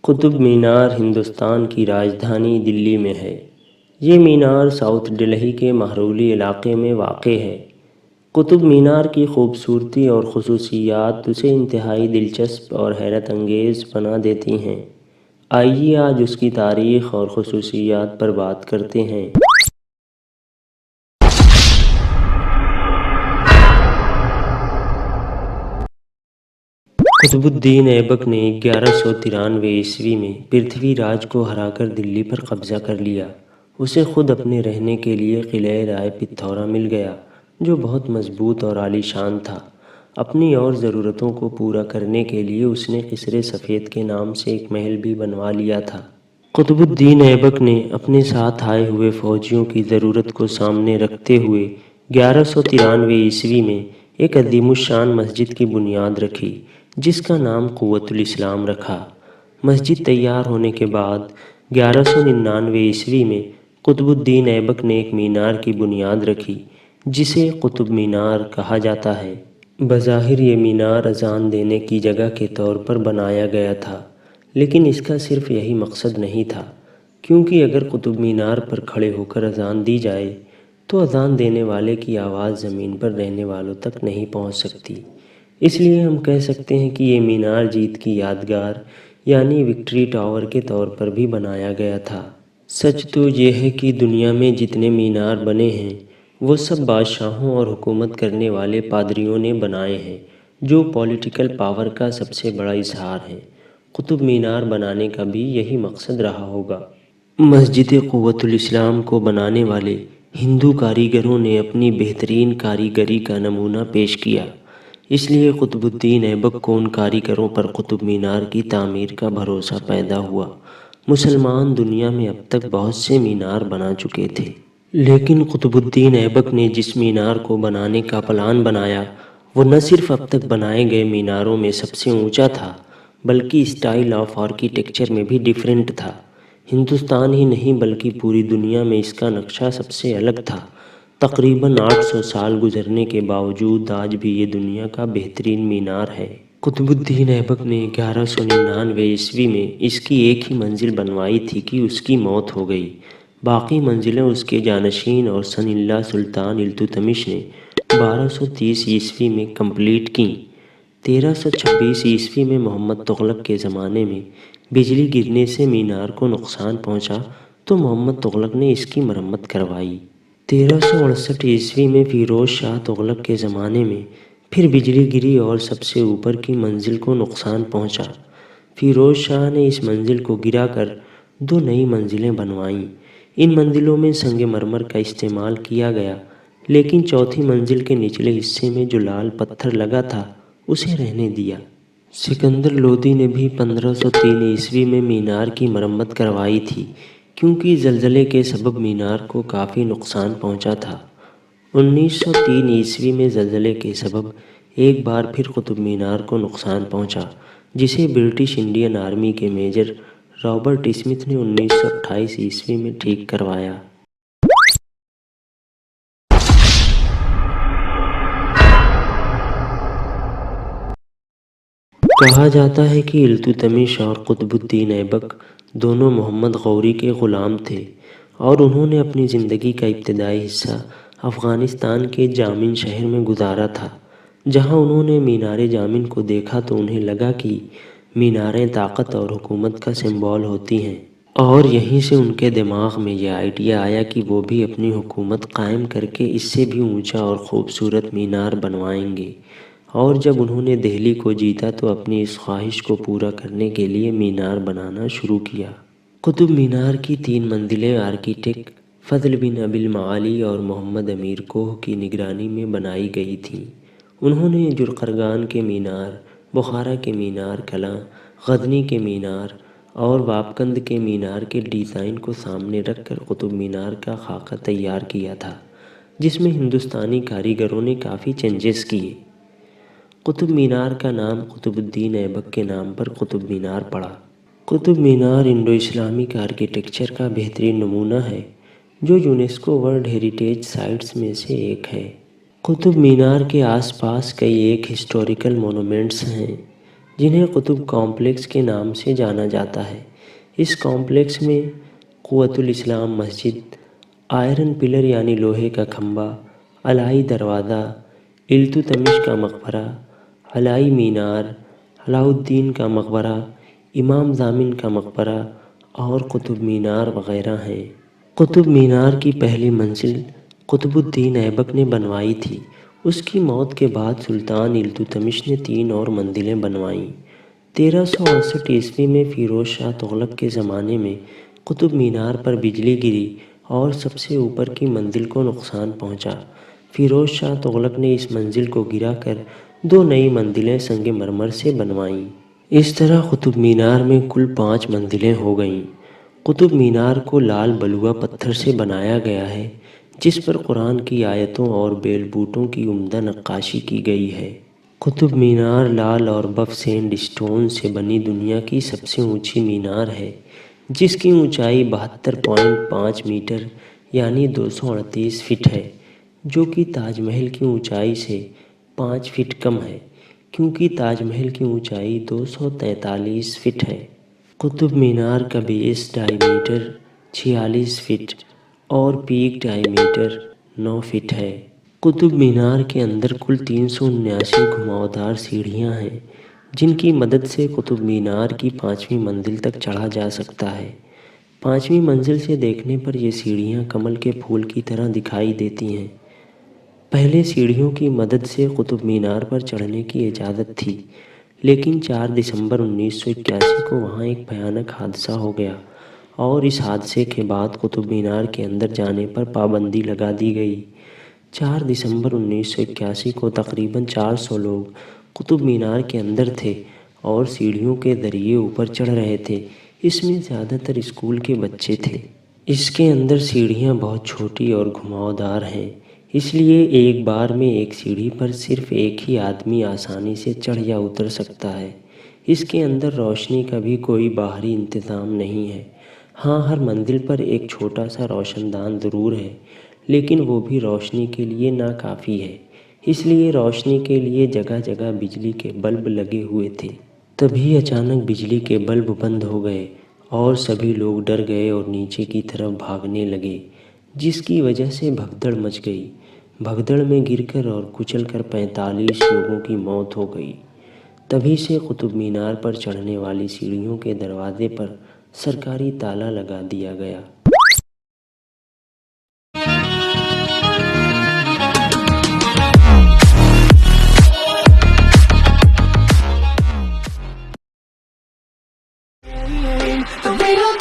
قطب مینار ہندوستان کی راجدھانی دلی میں ہے۔ یہ مینار ساؤتھ دہلی کے مہرولی علاقے میں واقع ہے۔ قطب مینار کی خوبصورتی اور خصوصیات اسے انتہائی دلچسپ اور حیرت انگیز بنا دیتی ہیں۔ آئیے آج اس کی تاریخ اور خصوصیات پر بات کرتے ہیں۔ قطب الدین ایبک نے 1193 عیسوی میں پرتھوی راج کو ہرا کر دلی پر قبضہ کر لیا۔ اسے خود اپنے رہنے کے لیے قلعہ رائے پتھورا مل گیا، جو بہت مضبوط اور عالی شان تھا۔ اپنی اور ضرورتوں کو پورا کرنے کے لیے اس نے قصر سفید کے نام سے ایک محل بھی بنوا لیا تھا۔ قطب الدین ایبک نے اپنے ساتھ آئے ہوئے فوجیوں کی ضرورت کو سامنے رکھتے ہوئے 1193 عیسوی میں ایک عظیم الشان مسجد کی بنیاد رکھی، جس کا نام قوۃ الاسلام رکھا۔ مسجد تیار ہونے کے بعد 1199 عیسوی میں قطب الدین ایبک نے ایک مینار کی بنیاد رکھی، جسے قطب مینار کہا جاتا ہے۔ بظاہر یہ مینار اذان دینے کی جگہ کے طور پر بنایا گیا تھا، لیکن اس کا صرف یہی مقصد نہیں تھا، کیونکہ اگر قطب مینار پر کھڑے ہو کر اذان دی جائے تو اذان دینے والے کی آواز زمین پر رہنے والوں تک نہیں پہنچ سکتی۔ اس لیے ہم کہہ سکتے ہیں کہ یہ مینار جیت کی یادگار یعنی وکٹری ٹاور کے طور پر بھی بنایا گیا تھا۔ سچ تو یہ ہے کہ دنیا میں جتنے مینار بنے ہیں وہ سب بادشاہوں اور حکومت کرنے والے پادریوں نے بنائے ہیں، جو پولیٹیکل پاور کا سب سے بڑا اظہار ہے۔ قطب مینار بنانے کا بھی یہی مقصد رہا ہوگا۔ مسجد قوۃ الاسلام کو بنانے والے ہندو کاریگروں نے اپنی بہترین کاریگری کا نمونہ پیش کیا، اس لیے قطب الدین ایبک کو ان کاریگروں پر قطب مینار کی تعمیر کا بھروسہ پیدا ہوا۔ مسلمان دنیا میں اب تک بہت سے مینار بنا چکے تھے، لیکن قطب الدین ایبک نے جس مینار کو بنانے کا پلان بنایا وہ نہ صرف اب تک بنائے گئے میناروں میں سب سے اونچا تھا، بلکہ اسٹائل آف آرکیٹیکچر میں بھی ڈیفرنٹ تھا۔ ہندوستان ہی نہیں بلکہ پوری دنیا میں اس کا نقشہ سب سے الگ تھا۔ تقریباً 800 سال گزرنے کے باوجود آج بھی یہ دنیا کا بہترین مینار ہے۔ قطب الدین ایبک نے 1199 عیسوی میں اس کی ایک ہی منزل بنوائی تھی کہ اس کی موت ہو گئی۔ باقی منزلیں اس کے جانشین اور سن اللہ سلطان التتمش نے 1230 عیسوی میں کمپلیٹ کیں۔ 1326 عیسوی میں محمد تغلق کے زمانے میں بجلی گرنے سے مینار کو نقصان پہنچا تو محمد تغلق نے اس کی مرمت کروائی۔ 1368 عیسوی میں فیروز شاہ تغلق کے زمانے میں پھر بجلی گری اور سب سے اوپر کی منزل کو نقصان پہنچا۔ فیروز شاہ نے اس منزل کو گرا کر 2 نئی منزلیں بنوائیں۔ ان منزلوں میں سنگ مرمر کا استعمال کیا گیا، لیکن چوتھی منزل کے نچلے حصے میں جو لال پتھر لگا تھا اسے رہنے دیا۔ سکندر لودھی نے بھی 1503 عیسوی میں مینار کی مرمت کروائی تھی، کیونکہ زلزلے کے سبب مینار کو کافی نقصان پہنچا تھا۔ 1903 عیسوی میں زلزلے کے سبب ایک بار پھر قطب مینار کو نقصان پہنچا، جسے برٹش انڈین آرمی کے میجر رابرٹ اسمتھ نے 1928 عیسوی میں ٹھیک کروایا۔ کہا جاتا ہے کہ التتمش اور قطب الدین ایبک دونوں محمد غوری کے غلام تھے، اور انہوں نے اپنی زندگی کا ابتدائی حصہ افغانستان کے جامن شہر میں گزارا تھا۔ جہاں انہوں نے مینار جامن کو دیکھا تو انہیں لگا کہ میناریں طاقت اور حکومت کا سمبول ہوتی ہیں، اور یہیں سے ان کے دماغ میں یہ آئیڈیا آیا کہ وہ بھی اپنی حکومت قائم کر کے اس سے بھی اونچا اور خوبصورت مینار بنوائیں گے۔ اور جب انہوں نے دہلی کو جیتا تو اپنی اس خواہش کو پورا کرنے کے لیے مینار بنانا شروع کیا۔ قطب مینار کی 3 منزلیں آرکیٹیکٹ فضل بن ابی المعالی اور محمد امیر کوہ کی نگرانی میں بنائی گئی تھیں۔ انہوں نے جرقرگان کے مینار، بخارا کے مینار کلاں، غزنی کے مینار اور واپکند کے مینار کے ڈیزائن کو سامنے رکھ کر قطب مینار کا خاکہ تیار کیا تھا، جس میں ہندوستانی کاریگروں نے کافی چینجز کیے۔ قطب مینار کا نام قطب الدین ایبک کے نام پر قطب مینار پڑا۔ Qutub Minar Indo Islamic architecture کا بہترین نمونہ ہے، جو یونیسکو ورلڈ ہیریٹیج سائٹس میں سے ایک ہے۔ قطب مینار کے آس پاس کئی ایک ہسٹوریکل مونومنٹس ہیں، جنہیں قطب کمپلیکس کے نام سے جانا جاتا ہے۔ اس کمپلیکس میں قوۃ الاسلام مسجد، آئرن پلر یعنی لوہے کا کھمبا، علائی دروازہ، التتمش کا مقبرہ، علائی مینار، علاء الدین کا مقبرہ، امام ضامن کا مقبرہ اور قطب مینار وغیرہ ہیں۔ قطب مینار کی پہلی منزل قطب الدین ایبک نے بنوائی تھی۔ اس کی موت کے بعد سلطان التتمش نے 3 اور منزلیں بنوائیں۔ 1368 میں فیروز شاہ تغلق کے زمانے میں قطب مینار پر بجلی گری اور سب سے اوپر کی منزل کو نقصان پہنچا۔ فیروز شاہ تغلق نے اس منزل کو گرا کر 2 نئی منزلیں سنگ مرمر سے بنوائیں۔ اس طرح قطب مینار میں کل 5 منزلیں ہو گئیں۔ قطب مینار کو لال بلوہ پتھر سے بنایا گیا ہے، جس پر قرآن کی آیتوں اور بیل بوٹوں کی عمدہ نقاشی کی گئی ہے۔ قطب مینار لال اور بف سینڈ اسٹون سے بنی دنیا کی سب سے اونچی مینار ہے، جس کی اونچائی 72.5 میٹر یعنی 238 فٹ ہے، جو کہ تاج محل کی اونچائی سے 5 فٹ کم ہے، کیونکہ تاج محل کی اونچائی 243 فٹ ہے۔ قطب مینار کا بیس ڈائی میٹر 46 فٹ اور پیک ڈائی میٹر 9 فٹ ہے۔ قطب مینار کے اندر کل 379 گھماؤدار سیڑھیاں ہیں، جن کی مدد سے قطب مینار کی 5ویں منزل تک چڑھا جا سکتا ہے۔ 5ویں منزل سے دیکھنے پر یہ سیڑھیاں کمل کے پھول کی طرح دکھائی دیتی ہیں۔ پہلے سیڑھیوں کی مدد سے قطب مینار پر چڑھنے کی اجازت تھی، لیکن 4 دسمبر 1981 کو وہاں ایک بھیانک حادثہ ہو گیا اور اس حادثے کے بعد قطب مینار کے اندر جانے پر پابندی لگا دی گئی۔ 4 دسمبر 1981 کو تقریباً 400 لوگ قطب مینار کے اندر تھے اور سیڑھیوں کے ذریعے اوپر چڑھ رہے تھے۔ اس میں زیادہ تر اسکول کے بچے تھے۔ اس کے اندر سیڑھیاں بہت چھوٹی اور گھماؤدار ہیں، اس لیے ایک بار میں ایک سیڑھی پر صرف ایک ہی آدمی آسانی سے چڑھ یا اتر سکتا ہے۔ اس کے اندر روشنی کا بھی کوئی باہری انتظام نہیں ہے۔ ہاں، ہر منزل پر ایک چھوٹا سا روشن دان ضرور ہے، لیکن وہ بھی روشنی کے لیے ناکافی ہے، اس لیے روشنی کے لیے جگہ جگہ بجلی کے بلب لگے ہوئے تھے۔ تبھی اچانک بجلی کے بلب بند ہو گئے اور سبھی لوگ ڈر گئے اور نیچے کی طرف بھاگنے لگے، جس کی وجہ سے بھگدڑ مچ گئی۔ بھگدڑ میں گر کر اور کچل کر 45 لوگوں کی موت ہو گئی۔ تبھی سے قطب مینار پر چڑھنے والی سیڑھیوں کے دروازے پر سرکاری تالا لگا دیا گیا۔ The real